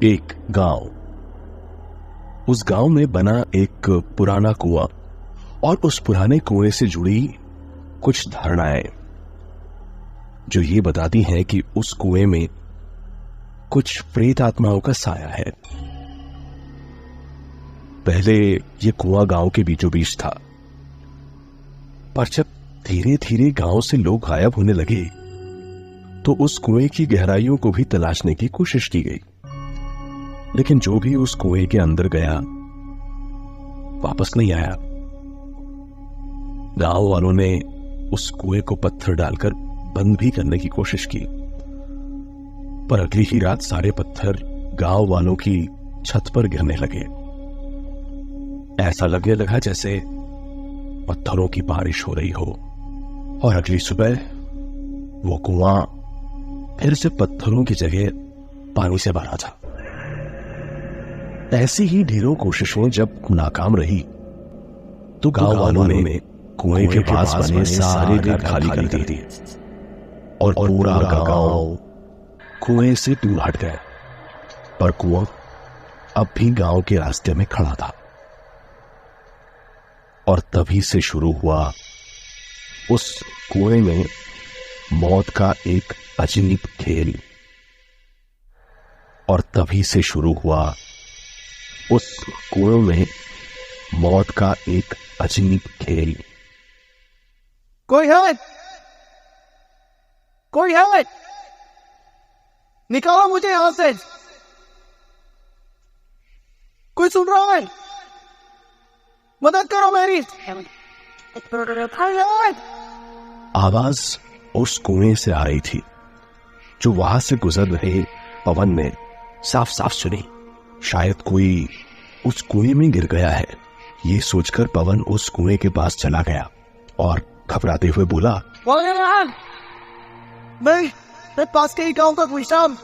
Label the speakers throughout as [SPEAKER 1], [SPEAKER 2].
[SPEAKER 1] एक गांव। उस गांव में बना एक पुराना कुआं और उस पुराने कुएं से जुड़ी कुछ धारणाएं जो ये बताती हैं कि उस कुएं में कुछ प्रेत आत्माओं का साया है। पहले ये कुआं गांव के बीचों बीच था, पर जब धीरे धीरे गांव से लोग गायब होने लगे तो उस कुएं की गहराइयों को भी तलाशने की कोशिश की गई, लेकिन जो भी उस कुएं के अंदर गया वापस नहीं आया। गांव वालों ने उस कुएं को पत्थर डालकर बंद भी करने की कोशिश की, पर अगली ही रात सारे पत्थर गांव वालों की छत पर गिरने लगे। ऐसा लगने लगा जैसे पत्थरों की बारिश हो रही हो, और अगली सुबह वो कुआं फिर से पत्थरों की जगह पानी से भरा था। ऐसी ही ढेरों कोशिशों जब नाकाम रही तो गांव वालों ने कुएं के पास बने सारे घर खाली कर दिए और पूरा गांव कुएं से दूर हट गया। पर कुआं अब भी गांव के रास्ते में खड़ा था, और तभी से शुरू हुआ उस कुएं में मौत का एक अजीब खेल। और तभी से शुरू हुआ उस कुएं में मौत का एक अजीब खेल।
[SPEAKER 2] कोई है? कोई है? निकालो मुझे यहां से। कोई सुन रहा है? मदद करो मेरी।
[SPEAKER 1] आवाज उस कुएं से आ रही थी जो वहां से गुजर रहे पवन ने साफ साफ सुनी। शायद कोई उस कुएं में गिर गया है। ये सोचकर पवन उस कुएं के पास चला गया और घबराते हुए बोला,
[SPEAKER 2] मैं पास के ही गांव का गुलशान,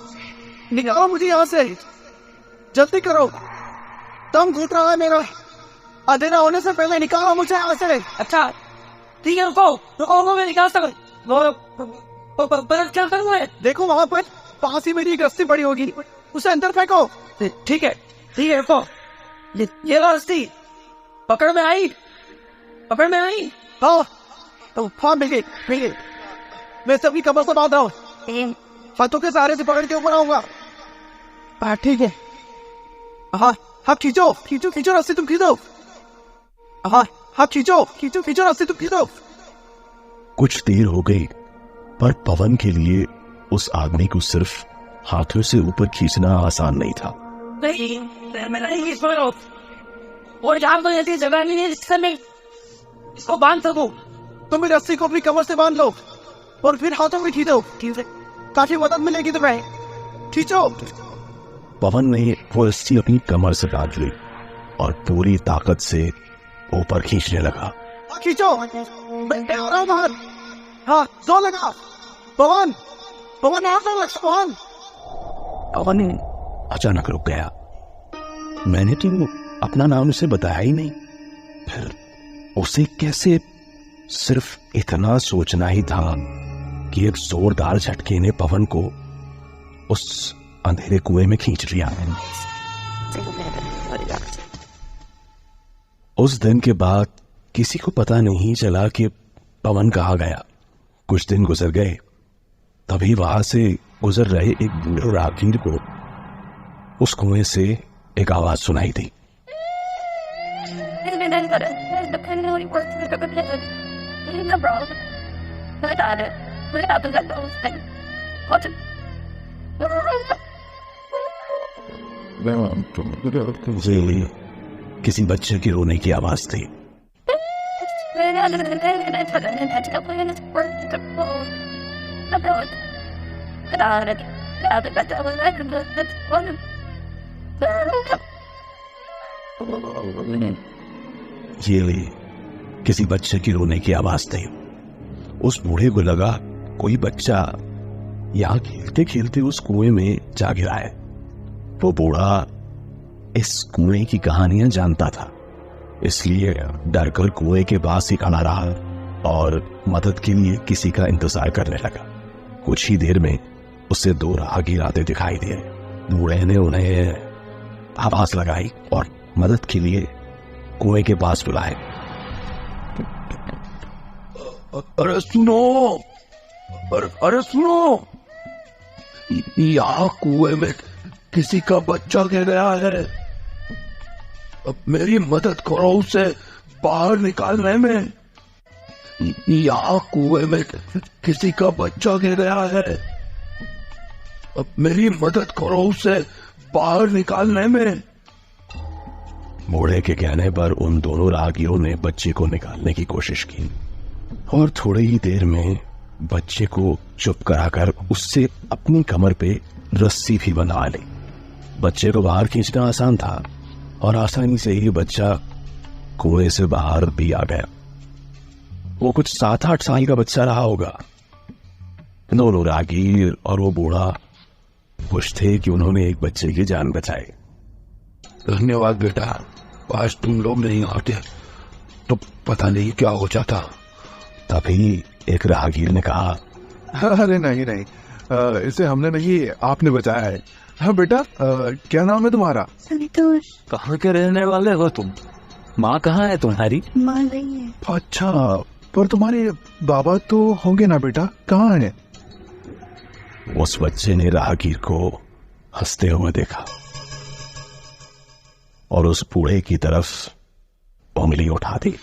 [SPEAKER 2] निकालो मुझे यहाँ से, जल्दी करो, दम घुट रहा है मेरा, अंधेरा होने से पहले निकालो मुझे यहाँ से।
[SPEAKER 3] अच्छा ठीक है, रुको मैं निकाल सकूं। क्या करूँ मैं?
[SPEAKER 2] देखो वहां पर पास ही मेरी एक रस्सी पड़ी होगी, उसे अंदर फेंको।
[SPEAKER 3] ठीक है रुको, ये रस्सी पकड़ में आई।
[SPEAKER 2] हाँ हाँ मिल गई। मैं सबकी कमर को बांध रहा हूँ, हाथों के सहारे से पकड़ के ऊपर आऊंगा। ठीक है। हाँ खींचो रस्सी, तुम खींचो। हाँ खींचो रस्सी, तुम खींचो।
[SPEAKER 1] कुछ देर हो गई, पर पवन के लिए उस आदमी को सिर्फ हाथों से ऊपर खींचना आसान नहीं था।
[SPEAKER 3] नहीं, मैं नहीं खींच पा रहा हूं, और जहां कोई ऐसी जगह नहीं है जिससे मैं इसको बांध सकूं।
[SPEAKER 2] तुम रस्सी को अपनी कमर से बांध लो और फिर हाथों में खींचो, काफी मदद मिलेगी तुम्हें। खींचो।
[SPEAKER 1] पवन ने वो रस्सी अपनी कमर से बांध ली और पूरी ताकत से ऊपर खींचने लगा।
[SPEAKER 2] खींचो। हाँ जोर लगा। पवन पवन
[SPEAKER 1] अचानक रुक गया। मैंने तो अपना नाम उसे बताया ही नहीं, फिर उसे कैसे सिर्फ इतना सोचना ही था कि एक जोरदार झटके ने पवन को उस अंधेरे कुएं में खींच लिया। उस दिन के बाद किसी को पता नहीं चला कि पवन कहाँ गया। कुछ दिन गुजर गए, तभी वहां से गुजर रहे एक बूढ़े राहगीर को उस कुएं से एक आवाज सुनाई दी। ये किसी बच्चे के रोने की आवाज थी। ये किसी बच्चे की रोने की आवाज थी। उस बूढ़े को लगा कोई बच्चा यहाँ खेलते खेलते उस कुएं में जा गिरा है। वो बूढ़ा इस कुएं की कहानियां जानता था, इसलिए डरकर कुएं के पास ही खड़ा रहा और मदद के लिए किसी का इंतजार करने लगा। कुछ ही देर में उसे दो राहगीर आते दिखाई दिए। बूढ़े ने उन्हें आवाज लगाई और मदद के लिए कुएं के पास बुलाए। अरे सुनो, अरे सुनो, यहाँ कुएं में किसी का बच्चा गिर गया है। अब मेरी मदद करो उसे बाहर निकालने में। यहाँ कुएं में किसी का बच्चा गिर गया है। अब मेरी मदद करो उसे बाहर निकालने में। बूढ़े के कहने पर उन दोनों राहगीरों ने बच्चे को निकालने की कोशिश की और थोड़ी ही देर में बच्चे को चुप कराकर उससे अपनी कमर पे रस्सी भी बंधवा ली। बच्चे को बाहर खींचना आसान था और आसानी से ही बच्चा कुएं से बाहर भी आ गया। वो कुछ 7-8 साल का बच्चा रहा होगा। दोनों राहगीर और वो बूढ़ा खुश थे कि उन्होंने एक बच्चे की जान बचाई। धन्यवाद बेटा, आज तुम लोग नहीं आते तो पता नहीं क्या हो जाता। तभी एक राहगीर ने कहा,
[SPEAKER 4] अरे नहीं नहीं, इसे हमने नहीं, आपने बचाया है। हाँ बेटा, क्या नाम है तुम्हारा?
[SPEAKER 5] संतोष।
[SPEAKER 6] कहाँ के रहने वाले हो तुम? माँ कहाँ है तुम्हारी?
[SPEAKER 5] माँ नहीं है।
[SPEAKER 4] अच्छा, पर तुम्हारे बाबा तो होंगे ना बेटा, कहाँ है?
[SPEAKER 1] उस बच्चे ने राहगीर को हंसते हुए देखा और उस बूढ़े की तरफ उंगली उठा दी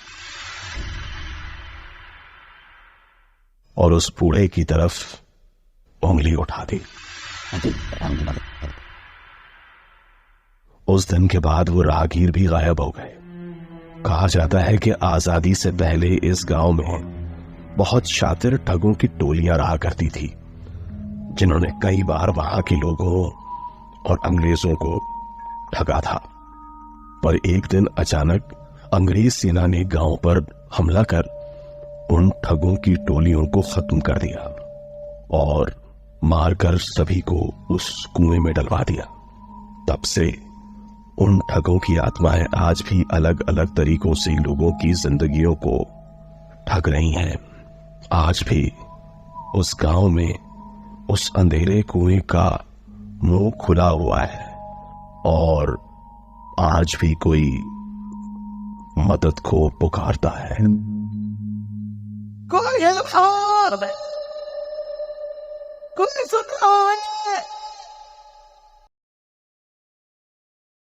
[SPEAKER 1] उस दिन के बाद वो राहगीर भी गायब हो गए। कहा जाता है कि आजादी से पहले इस गांव में बहुत शातिर ठगों की टोलियां रहा करती थी, जिन्होंने कई बार वहां के लोगों और अंग्रेजों को ठगा था। पर एक दिन अचानक अंग्रेज सेना ने गांव पर हमला कर उन ठगों की टोलियों को खत्म कर दिया और मारकर सभी को उस कुएं में डलवा दिया। तब से उन ठगों की आत्माएं आज भी अलग अलग तरीकों से लोगों की जिंदगियों को ठग रही हैं। आज भी उस गांव में उस अंधेरे कुएं का मुंह खुला हुआ है और आज भी कोई मदद को पुकारता है।
[SPEAKER 2] कोई सुनो,